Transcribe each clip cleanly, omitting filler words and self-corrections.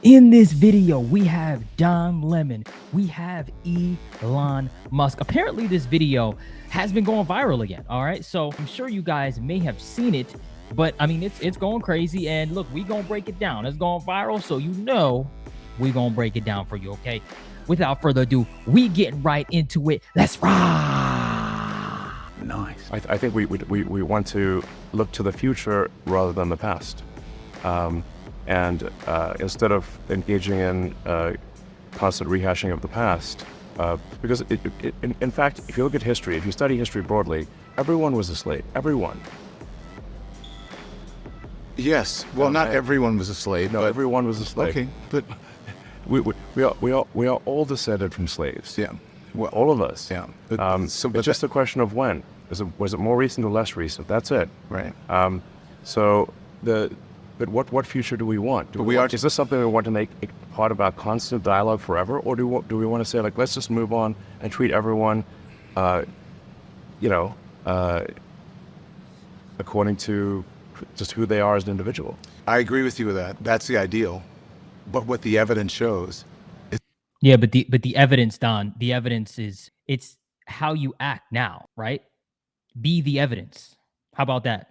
In this video, we have Don Lemon, we have Elon Musk. Apparently, this video has been going viral again. All right, so I'm sure you guys may have seen it, but I mean, it's going crazy. And look, we gonna break it down. It's going viral, so you know we gonna break it down for you. Okay. Without further ado, we getting right into it. Let's ride. Nice. I think we want to look to the future rather than the past. And instead of engaging in constant rehashing of the past, because in fact, if you look at history, if you study history broadly, everyone was a slave. Everyone. Yes. Well, not everyone was a slave. No, but, everyone was a slave. Okay, but we are all descended from slaves. yeah, well, All of us. yeah. It's just a question of when. Was it more recent or less recent? That's it. Right. But what future do we want? Is this something we want to make a part of our constant dialogue forever, or do we want to say, like, let's just move on and treat everyone, according to just who they are as an individual? I agree with you with that. That's the ideal. But what the evidence shows is Yeah, but the evidence, Don, the evidence is it's how you act now, right? Be the evidence. How about that?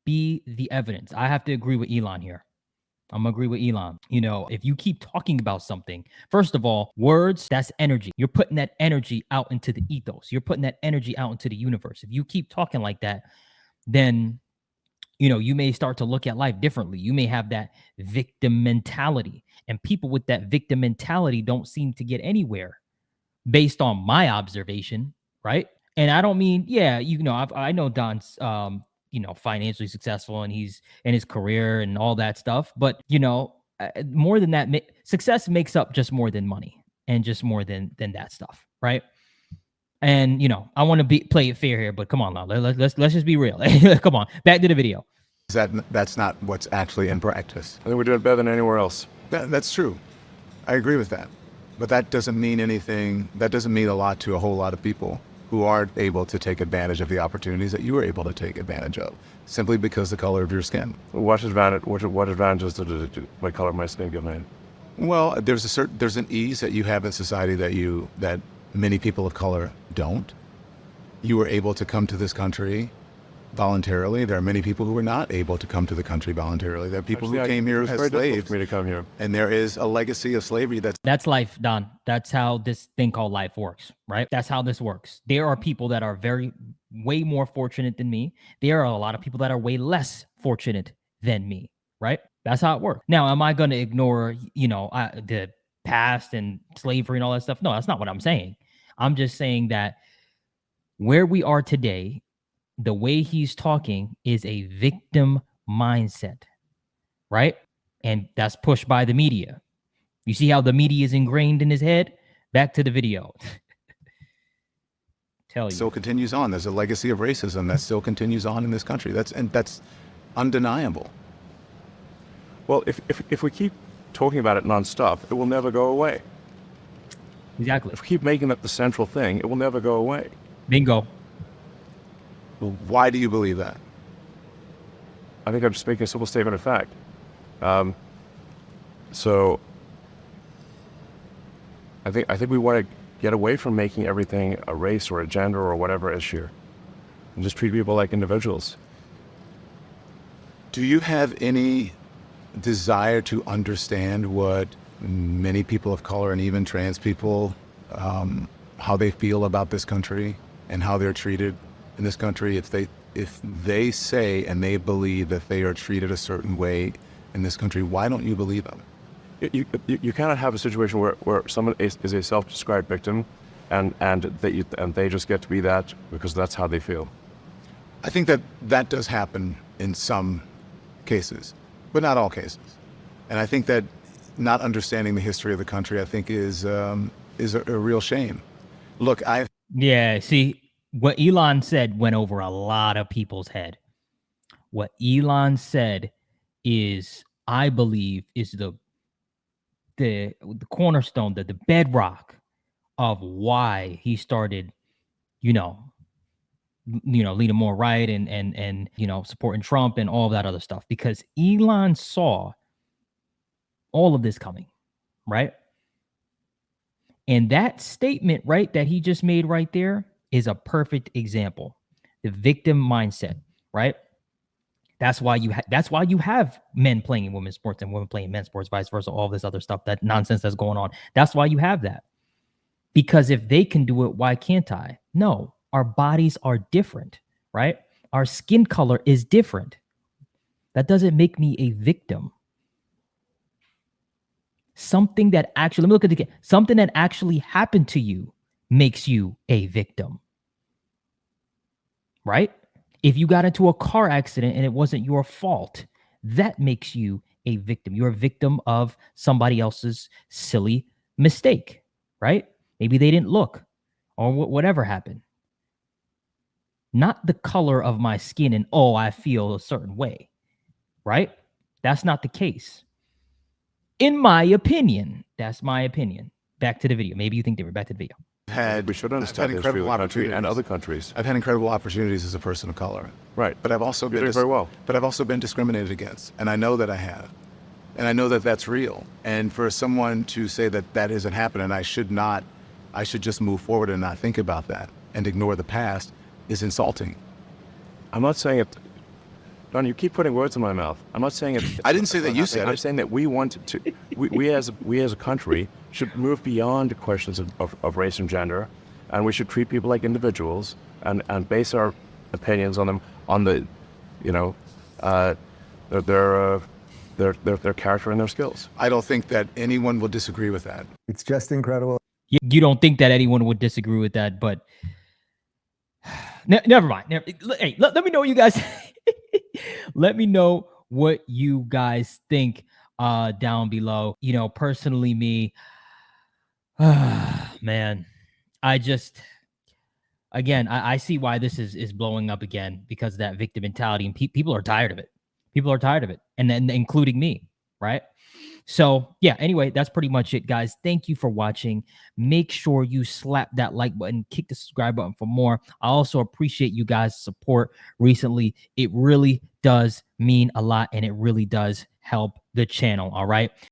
Be the evidence. I have to agree with Elon here. I'm gonna agree with Elon. You know, if you keep talking about something, first of all, words, that's energy. You're putting that energy out into the ethos. You're putting that energy out into the universe. If you keep talking like that, then you may start to look at life differently. You may have that victim mentality. And people with that victim mentality don't seem to get anywhere based on my observation, right? And I don't mean, I know Don's financially successful and he's in his career and all that stuff, but more than that, success makes up just more than money and just more than that stuff, right? And I want to play it fair here, but come on now, let's just be real. Come on, back to the video. that's not what's actually in practice. I think we're doing better than anywhere else. That's true. I agree with that. But that doesn't mean anything. That doesn't mean a lot to a whole lot of people who aren't able to take advantage of the opportunities that you were able to take advantage of, simply because the color of your skin. What advantages does my color of my skin give me? Well, there's an ease that you have in society that many people of color don't. You were able to come to this country voluntarily. There are many people who were not able to come to the country voluntarily. There are people who came here as slaves. For me to come here. And there is a legacy of slavery That's life, Don. That's how this thing called life works, right? That's how this works. There are people that are way more fortunate than me. There are a lot of people that are way less fortunate than me, right? That's how it works. Now, am I going to ignore, the past and slavery and all that stuff? No, that's not what I'm saying. I'm just saying that where we are today, the way he's talking is a victim mindset, right? And that's pushed by the media. You see how the media is ingrained in his head? Back to the video. Tell you. still continues on. There's a legacy of racism that still continues on in this country. That's undeniable. Well, if we keep talking about it nonstop, it will never go away. Exactly. If we keep making that the central thing, it will never go away. Bingo. Why do you believe that? I think I'm just making a simple statement of fact. So I think we want to get away from making everything a race or a gender or whatever issue, and just treat people like individuals. Do you have any desire to understand what many people of color and even trans people, how they feel about this country and how they're treated in this country? If they say and they believe that they are treated a certain way in this country, why don't you believe them? You cannot have a situation where someone is a self-described victim, and they just get to be that because that's how they feel. I think that does happen in some cases, but not all cases. And I think that not understanding the history of the country, I think, is a real shame. Look, Yeah, see, what Elon said went over a lot of people's head. What Elon said is, I believe, is the cornerstone, the bedrock of why he started, leaning more right and supporting Trump and all that other stuff, because Elon saw All of this coming, right? And that statement, right, that he just made right there is a perfect example. The victim mindset, right? That's why you have men playing in women's sports and women playing men's sports, vice versa, all this other stuff, that nonsense that's going on. That's why you have that. Because if they can do it, why can't I? No, our bodies are different, right? Our skin color is different. That doesn't make me a victim. Something that actually, let me look at it again. Something that actually happened to you makes you a victim, right? If you got into a car accident and it wasn't your fault, that makes you a victim. You're a victim of somebody else's silly mistake, right? Maybe they didn't look or whatever happened. Not the color of my skin and, oh, I feel a certain way, right? That's not the case. In my opinion, that's my opinion. Back to the video. Maybe you think different. Back to the video. We should understand this for your country and other countries. I've had incredible opportunities as a person of color. Right. But I've also been very well. But I've also been discriminated against, and I know that I have. And I know that that's real. And for someone to say that that isn't happening, I should just move forward and not think about that and ignore the past is insulting. I'm not saying it. Don, you keep putting words in my mouth. I'm not saying it. I didn't say that you said it. I'm saying that we want to. We as a country should move beyond the questions of race and gender, and we should treat people like individuals and base our opinions on them on the, their character and their skills. I don't think that anyone will disagree with that. It's just incredible. You don't think that anyone would disagree with that, but never mind. Hey, let me know what you guys. Let me know what you guys think down below. Personally, me, man, I see why this is blowing up again, because of that victim mentality, and people are tired of it. People are tired of it, and then including me, right? So yeah, anyway, that's pretty much it, guys. Thank you for watching. Make sure you slap that like button, kick the subscribe button for more. I also appreciate you guys' support recently. It really does mean a lot, and it really does help the channel. All right.